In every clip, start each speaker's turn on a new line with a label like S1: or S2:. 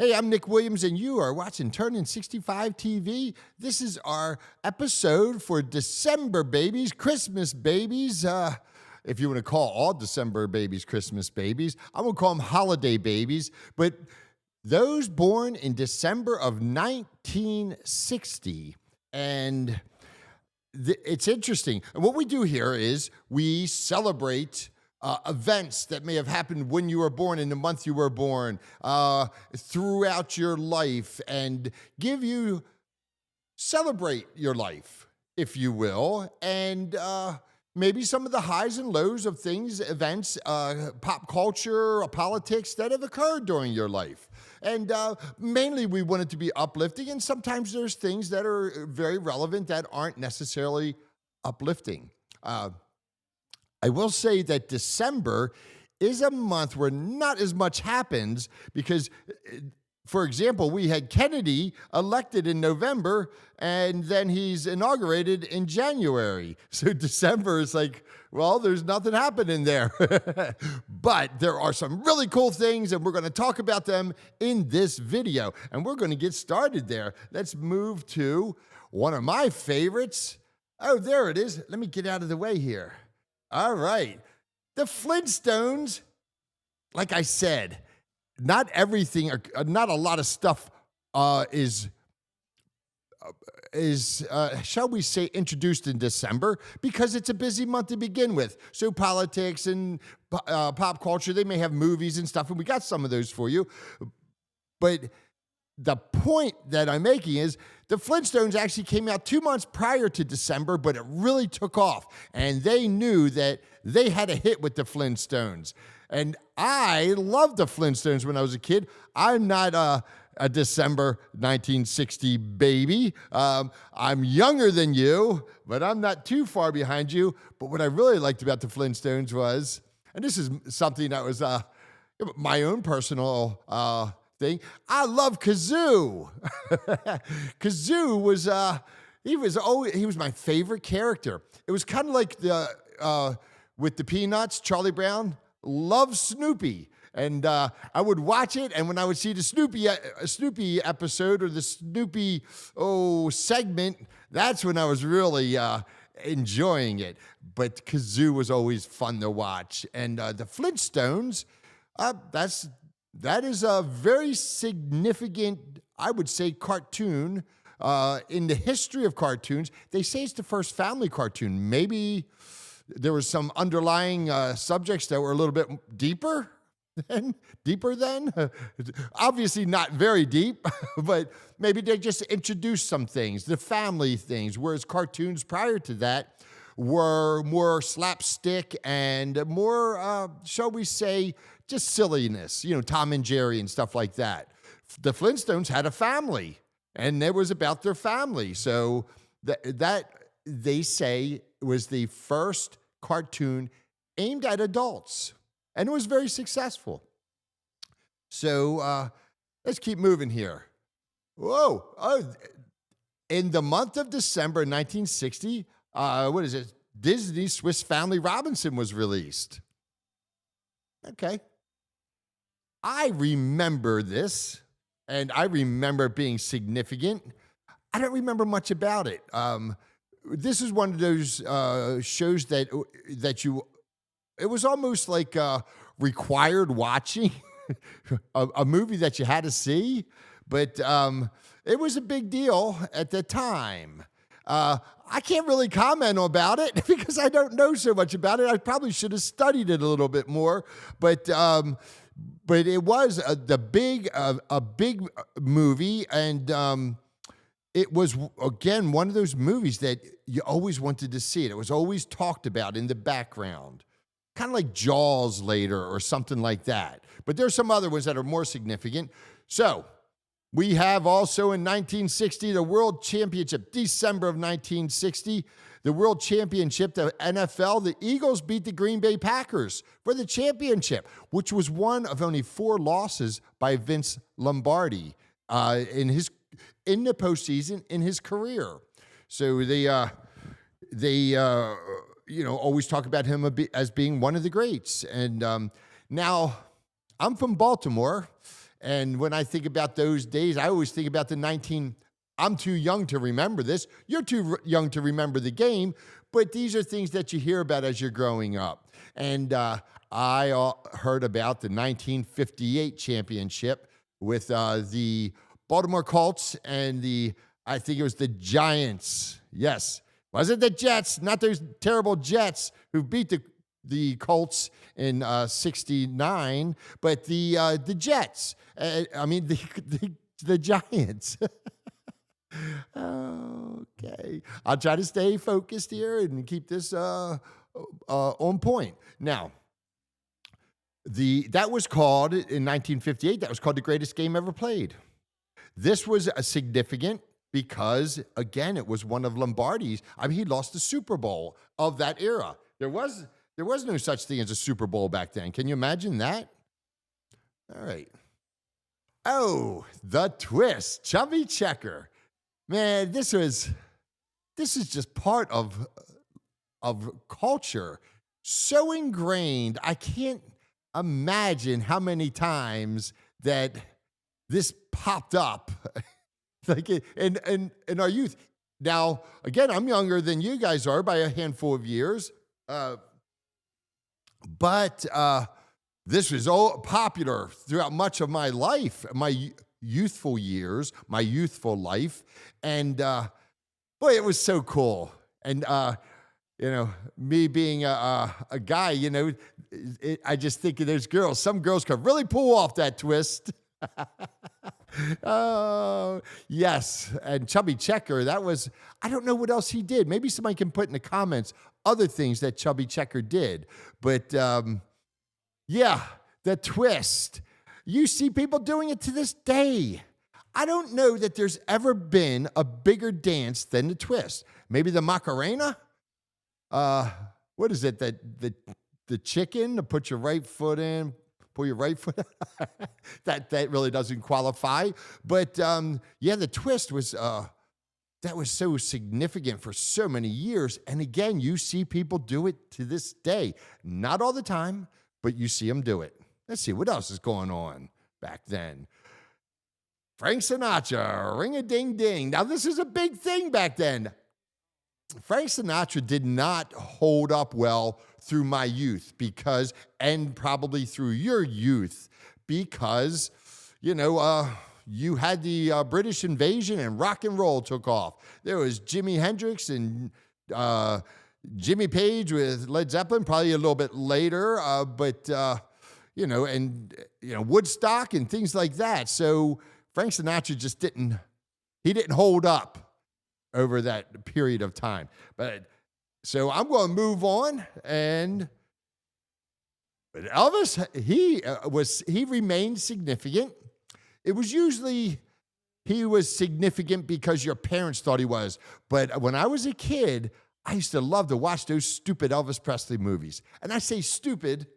S1: Hey, I'm Nick Williams, and you are watching Turning 65 TV. This is our episode for December babies, Christmas babies. If you want to call all December babies Christmas babies, I'm going to call them holiday babies. But those born in December of 1960, and it's interesting. And what we do here is we celebrate events that may have happened when you were born, in the month you were born, throughout your life, and celebrate your life, if you will, and maybe some of the highs and lows of things, events, pop culture, politics that have occurred during your life. And mainly we want it to be uplifting, and sometimes there's things that are very relevant that aren't necessarily uplifting. I will say that December is a month where not as much happens because, for example, we had Kennedy elected in November and then he's inaugurated in January. So December is like, well, there's nothing happening there. But there are some really cool things, and we're going to talk about them in this video. And we're going to get started there. Let's move to one of my favorites. Oh, there it is. Let me get out of the way here. All right. The Flintstones, like I said, not everything, not a lot of stuff is shall we say, introduced in December because it's a busy month to begin with. So politics and pop culture, they may have movies and stuff, and we got some of those for you. But the point that I'm making is the Flintstones actually came out 2 months prior to December, but it really took off. And they knew that they had a hit with the Flintstones. And I loved the Flintstones when I was a kid. I'm not a December 1960 baby. I'm younger than you, but I'm not too far behind you. But what I really liked about the Flintstones was, and this is something that was my own personal thing. I love Kazoo. Kazoo was he was my favorite character. It was kind of like with the Peanuts, Charlie Brown loves Snoopy. And I would watch it, and when I would see the Snoopy episode or the Snoopy segment, that's when I was really enjoying it. But Kazoo was always fun to watch. And the Flintstones, that is a very significant, I would say, cartoon in the history of cartoons. They say it's the first family cartoon. Maybe there was some underlying subjects that were a little bit deeper than. Obviously not very deep, but maybe they just introduced some things, the family things, whereas cartoons prior to that were more slapstick and more, shall we say, just silliness, Tom and Jerry and stuff like that. The Flintstones had a family, and it was about their family. So that they say was the first cartoon aimed at adults, and it was very successful. So let's keep moving here. Whoa. Oh, in the month of December 1960, what is it? Disney's Swiss Family Robinson was released. Okay. I remember this, and I remember it being significant. I don't remember much about it. This is one of those shows that it was almost like required watching, a movie that you had to see, but it was a big deal at the time. I can't really comment about it because I don't know so much about it. I probably should have studied it a little bit more, but it was a big movie, and it was, again, one of those movies that you always wanted to see. It was always talked about in the background, kind of like Jaws later or something like that. But there's some other ones that are more significant. So we have also in 1960 the World Championship, December of 1960. The World Championship, the NFL, the Eagles beat the Green Bay Packers for the championship, which was one of only 4 losses by Vince Lombardi in the postseason in his career. So they always talk about him as being one of the greats. And now I'm from Baltimore, And when I think about those days, I always think about I'm too young to remember this. You're too young to remember the game, but these are things that you hear about as you're growing up. And I heard about the 1958 championship with the Baltimore Colts and I think it was the Giants. Yes. Wasn't the Jets, not those terrible Jets who beat the Colts in 69, but the Jets. The Giants. Okay. I'll try to stay focused here and keep this on point. Now, that was called, in 1958, that was called the greatest game ever played. This was significant because, again, it was one of Lombardi's. I mean, he lost the Super Bowl of that era. There was no such thing as a Super Bowl back then. Can you imagine that? All right. Oh, the twist. Chubby Checker. Man, this is just part of culture. So ingrained. I can't imagine how many times that this popped up like in our youth. Now, again, I'm younger than you guys are by a handful of years. But this was all popular throughout much of my life, my youthful years, my youthful life. And boy, it was so cool. And, me being a guy, I just think of those girls. Some girls could really pull off that twist. Oh, yes. And Chubby Checker, I don't know what else he did. Maybe somebody can put in the comments other things that Chubby Checker did. But yeah, the twist. You see people doing it to this day. I don't know that there's ever been a bigger dance than the twist. Maybe the Macarena? What is it? The chicken to put your right foot in, pull your right foot out? that really doesn't qualify. But yeah, the twist was that was so significant for so many years. And again, you see people do it to this day. Not all the time, but you see them do it. Let's see, what else is going on back then? Frank Sinatra, ring-a-ding-ding. Now, this is a big thing back then. Frank Sinatra did not hold up well through my youth and probably through your youth, because, you had the British invasion and rock and roll took off. There was Jimi Hendrix and Jimmy Page with Led Zeppelin, probably a little bit later, but Woodstock and things like that. So Frank Sinatra just didn't hold up over that period of time. So I'm going to move on. But Elvis, he remained significant. It was usually he was significant because your parents thought he was. But when I was a kid, I used to love to watch those stupid Elvis Presley movies. And I say stupid.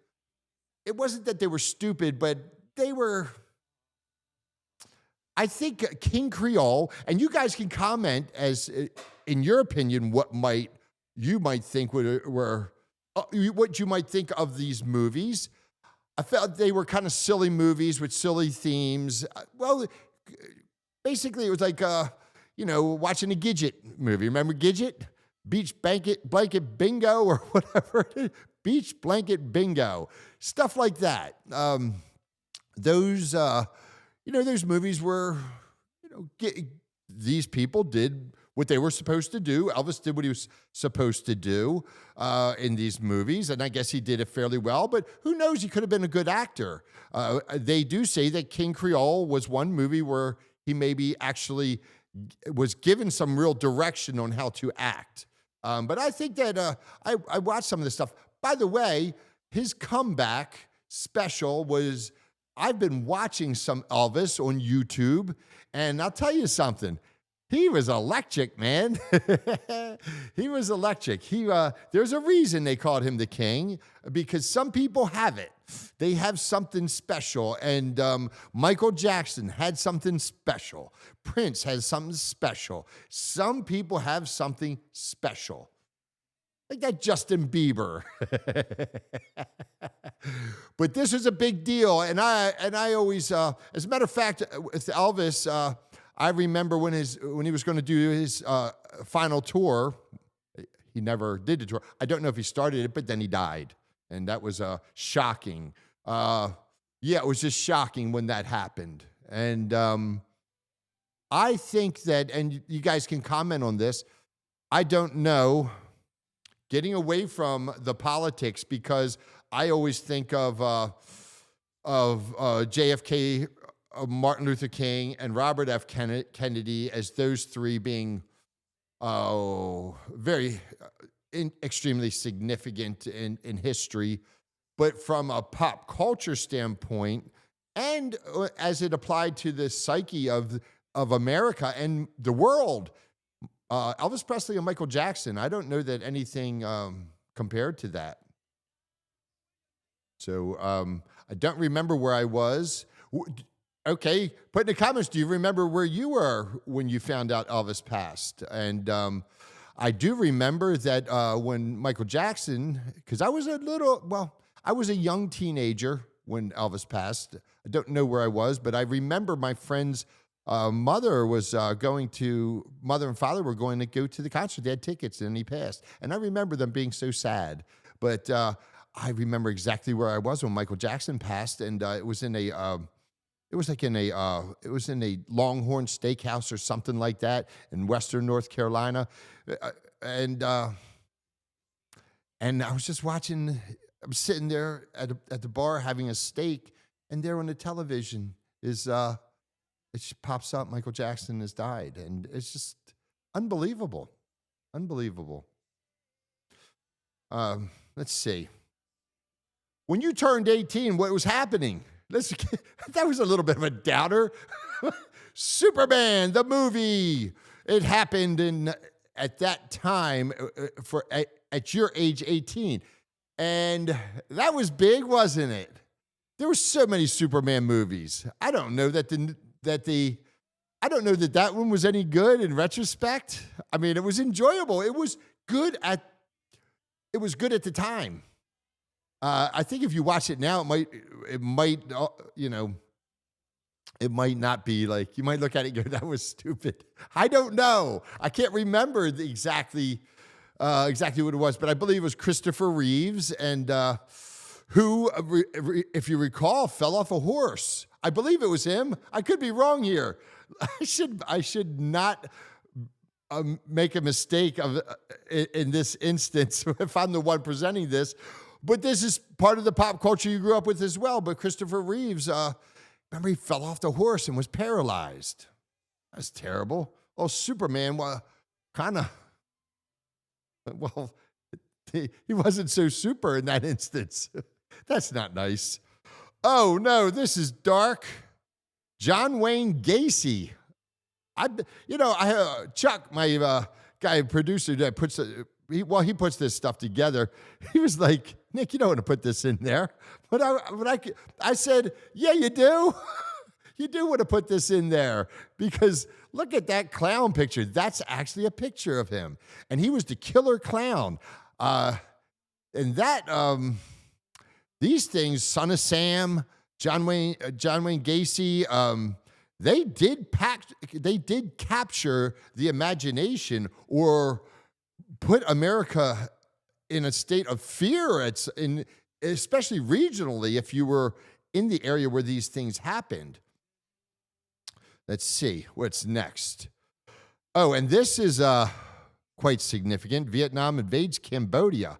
S1: It wasn't that they were stupid, but they were, I think, King Creole. And you guys can comment as, in your opinion, what you might think were what you might think of these movies. I felt they were kind of silly movies with silly themes. Well, basically, it was like, watching a Gidget movie. Remember Gidget? Beach blanket bingo or whatever it is. Beach blanket bingo. Stuff like that. Those movies were, these people did what they were supposed to do. Elvis did what he was supposed to do in these movies, and I guess he did it fairly well, but who knows? He could have been a good actor. They do say that King Creole was one movie where he maybe actually was given some real direction on how to act. But I think that I watched some of this stuff. By the way, his comeback special was, I've been watching some Elvis on YouTube, and I'll tell you something. He was electric, man. He was electric. There's a reason they called him the king, because some people have it. They have something special. And Michael Jackson had something special. Prince has something special. Some people have something special. like that Justin Bieber. But this was a big deal, and I always, as a matter of fact, with Elvis, I remember when he was going to do his final tour. He never did the tour. I don't know if he started it, but then he died, and that was shocking. Yeah, it was just shocking when that happened, and I think that, and you guys can comment on this. I don't know. Getting away from the politics, because I always think of JFK, Martin Luther King, and Robert F. Kennedy as those three being very extremely significant in history. But from a pop culture standpoint, and as it applied to the psyche of America and the world, Elvis Presley and Michael Jackson, I don't know that anything compared to that. So I don't remember where I was. Okay, put in the comments, do you remember where you were when you found out Elvis passed? And I do remember that when Michael Jackson, because I was I was a young teenager when Elvis passed. I don't know where I was, but I remember my friend's mother and father were going to go to the concert. They had tickets, and he passed. And I remember them being so sad. But I remember exactly where I was when Michael Jackson passed, and it was in a Longhorn Steakhouse or something like that in Western North Carolina, and I was just watching. I'm sitting there at the bar having a steak, and there on the television is. It just pops up, Michael Jackson has died. And it's just unbelievable. Unbelievable. Let's see. When you turned 18, what was happening? That was a little bit of a downer. Superman, the movie. It happened at that time at your age 18. And that was big, wasn't it? There were so many Superman movies. I don't know that that one was any good in retrospect. I mean, it was enjoyable. It was good at the time. I think if you watch it now, it might not be like, you might look at it and go, that was stupid. I don't know. I can't remember exactly what it was, but I believe it was Christopher Reeves, and who, if you recall, fell off a horse. I believe it was him. I could be wrong here. I should not make a mistake in this instance if I'm the one presenting this. But this is part of the pop culture you grew up with as well. But Christopher Reeves, remember, he fell off the horse and was paralyzed. That's terrible. Oh, Superman, he wasn't so super in that instance. That's not nice. Oh, no, this is dark. John Wayne Gacy. Chuck, my guy producer that puts this stuff together. He was like, Nick, you don't want to put this in there. But I said, yeah, you do. You do want to put this in there, because look at that clown picture. That's actually a picture of him. And he was the killer clown. And that, these things, Son of Sam, John Wayne Gacy, they did capture the imagination, or put America in a state of fear, especially regionally, if you were in the area where these things happened. Let's see what's next. Oh, and this is quite significant. Vietnam invades Cambodia.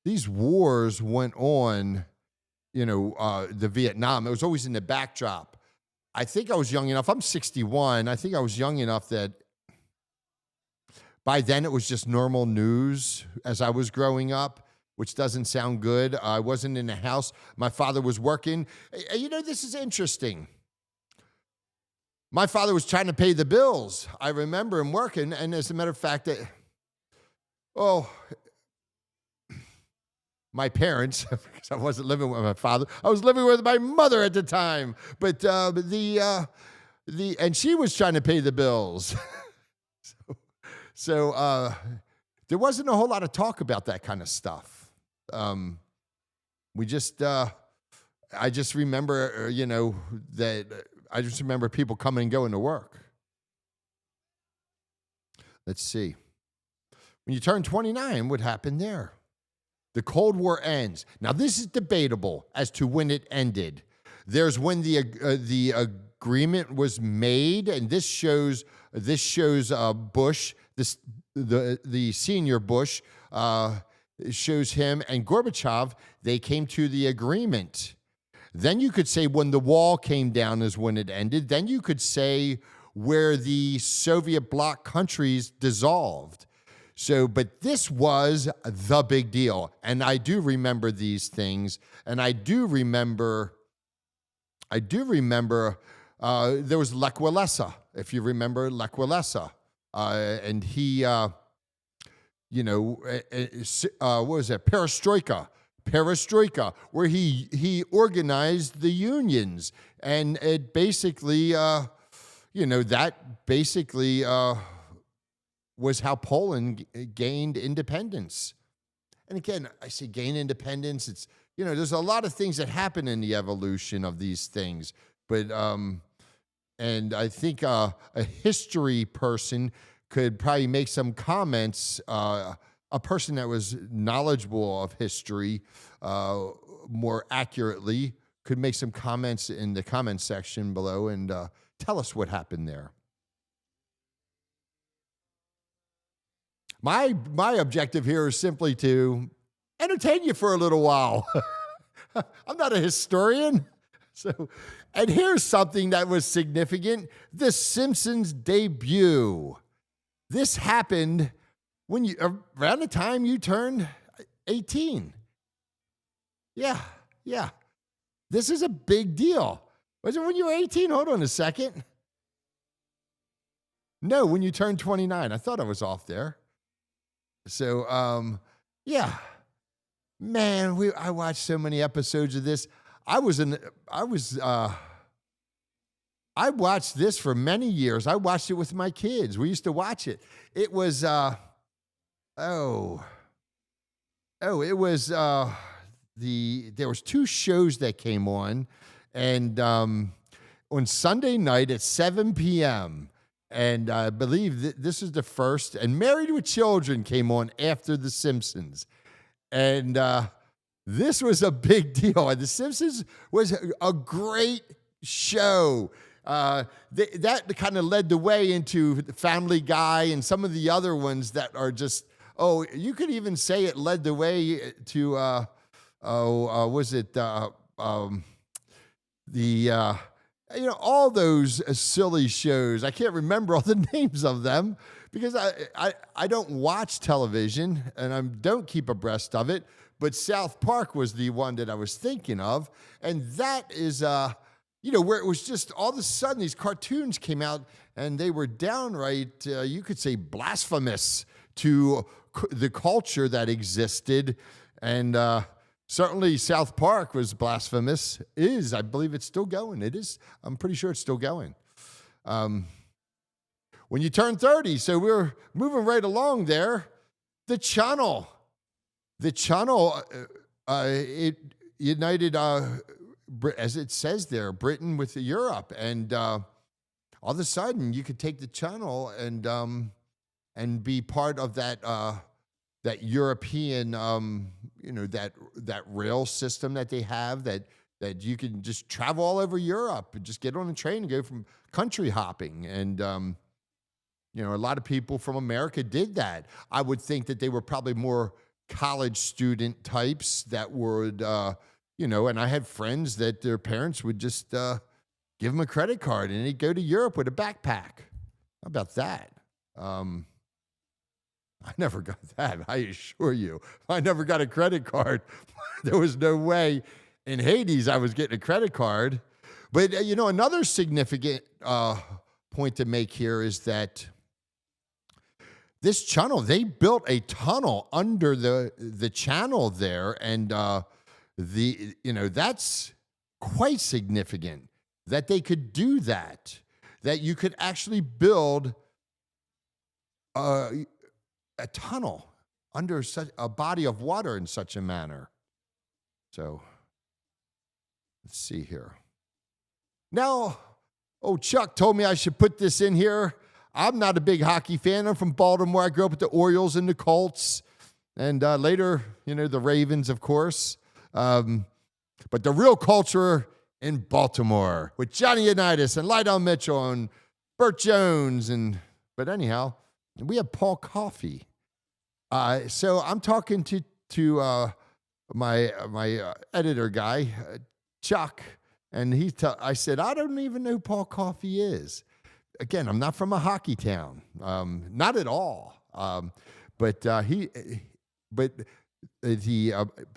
S1: These wars went on, the Vietnam. It was always in the backdrop. I think I was young enough. I'm 61. I think I was young enough that by then it was just normal news as I was growing up, which doesn't sound good. I wasn't in the house. My father was working. This is interesting. My father was trying to pay the bills. I remember him working, and as a matter of fact, my parents, because I wasn't living with my father, I was living with my mother at the time. But and she was trying to pay the bills. So there wasn't a whole lot of talk about that kind of stuff. We just, I just remember, that I just remember people coming and going to work. Let's see. When you turn 29, what happened there? The Cold War ends. Now, this is debatable as to when it ended. There's when the agreement was made, and this shows Bush, the senior Bush, shows him and Gorbachev. They came to the agreement. Then you could say when the wall came down is when it ended. Then you could say where the Soviet bloc countries dissolved. So, but this was the big deal. And I do remember these things. And I do remember there was Lech Walesa, if you remember Lech Walesa. And he, what was it? Perestroika, where he organized the unions. And it basically, that basically was how Poland gained independence. And again, I say gain independence. It's, there's a lot of things that happen in the evolution of these things. But, and I think a history person could probably make some comments, a person that was knowledgeable of history more accurately could make some comments in the comment section below and tell us what happened there. My objective here is simply to entertain you for a little while. I'm not a historian. And here's something that was significant. The Simpsons debut. This happened when around the time you turned 18. Yeah. This is a big deal. Was it when you were 18? Hold on a second. No, when you turned 29. I thought I was off there. So, man, I watched so many episodes of this. I watched this for many years. I watched it with my kids. We used to watch it. It was, there was two shows that came on, and on Sunday night at 7 p.m., and I believe this is the first, and Married with Children came on after The Simpsons. And this was a big deal. And The Simpsons was a great show. That kind of led the way into Family Guy and some of the other ones that are just, you could even say it led the way to, all those silly shows. I can't remember all the names of them because I don't watch television and I don't keep abreast of it. But South Park was the one that I was thinking of. And that is, where it was just all of a sudden these cartoons came out and they were downright, you could say, blasphemous to the culture that existed. And certainly South Park was blasphemous. I believe it's still going. It is. I'm pretty sure it's still going. When you turn 30, so we're moving right along there, the channel, it united, as it says there, Britain with Europe. And all of a sudden you could take the channel and be part of that, that European, that rail system that they have, that you can just travel all over Europe and just get on a train and go from country hopping. And, a lot of people from America did that. I would think that they were probably more college student types that would, and I had friends that their parents would just give them a credit card and they'd go to Europe with a backpack. How about that? I never got that, I assure you. I never got a credit card. There was no way in Hades I was getting a credit card. But, another significant point to make here is that this channel, they built a tunnel under the channel there. And, that's quite significant that they could do that you could actually build a tunnel under such a body of water in such a manner. So let's see here. Now, Chuck told me I should put this in here. I'm not a big hockey fan. I'm from Baltimore. I grew up with the Orioles and the Colts, and later, the Ravens, of course. But the real culture in Baltimore with Johnny Unitas and Lydell Mitchell and Burt Jones. But anyhow, we have Paul Coffey. So I'm talking to my editor guy, Chuck, and I said, I don't even know who Paul Coffey is. Again, I'm not from a hockey town, not at all. But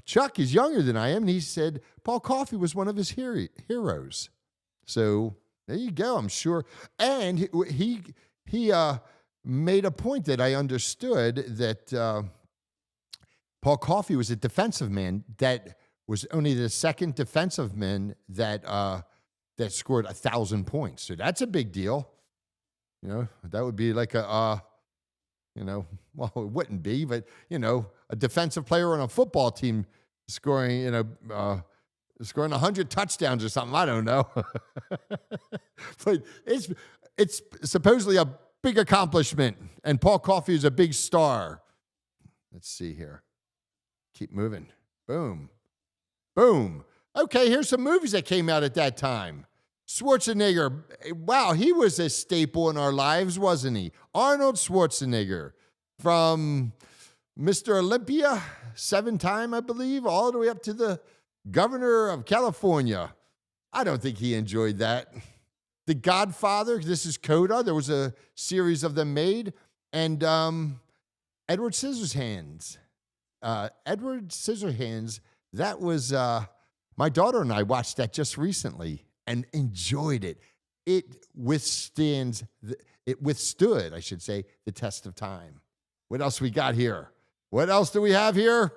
S1: Chuck is younger than I am, and he said Paul Coffey was one of his heroes. So there you go. I'm sure, and he made a point that I understood that Paul Coffey was a defensive man that was only the second defensive man that scored 1,000 points. So that's a big deal. That would be like well, it wouldn't be, but, a defensive player on a football team scoring 100 touchdowns or something. I don't know. But it's supposedly a big accomplishment, and Paul Coffey is a big star. Let's see here. Keep moving. Boom. Boom. Okay, here's some movies that came out at that time. Schwarzenegger, wow, he was a staple in our lives, wasn't he? Arnold Schwarzenegger, from Mr. Olympia, 7-time, I believe, all the way up to the governor of California. I don't think he enjoyed that. The Godfather, this is Coda. There was a series of them made. And Edward Scissorhands. Edward Scissorhands, that was, my daughter and I watched that just recently and enjoyed it. It withstood, I should say, the test of time. What else we got here? What else do we have here?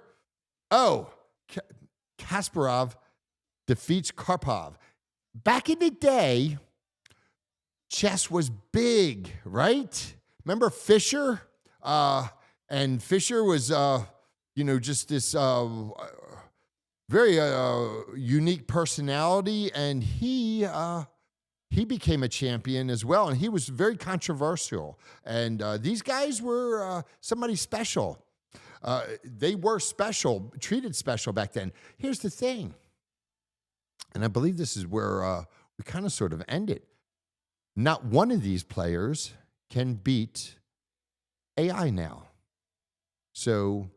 S1: Oh, Kasparov defeats Karpov. Back in the day, chess was big, right? Remember Fischer? And Fischer was, just this very unique personality, and he became a champion as well, and he was very controversial. And these guys were somebody special. They were special, treated special back then. Here's the thing, and I believe this is where we kind of sort of end it. Not one of these players can beat AI now. So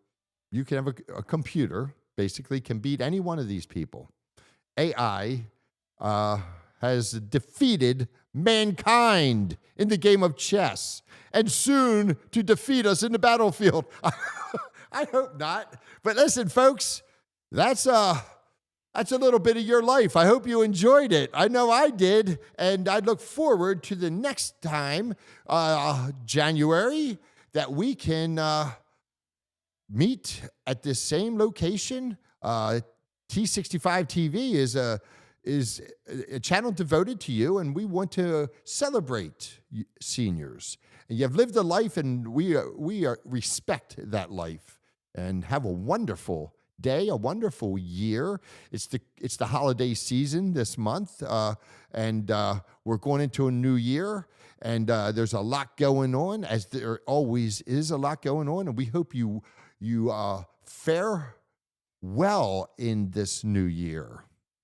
S1: you can have a computer, basically, can beat any one of these people. AI has defeated mankind in the game of chess, and soon to defeat us in the battlefield. I hope not. But listen, folks, that's a little bit of your life. I hope you enjoyed it. I know I did, and I look forward to the next time, January, that we can meet at this same location. T65 TV is a channel devoted to you, and we want to celebrate seniors. And you have lived a life, and we respect that life. And have a wonderful day, a wonderful year. It's the holiday season this month, and we're going into a new year. And there's a lot going on, as there always is a lot going on. And we hope you fare well in this new year.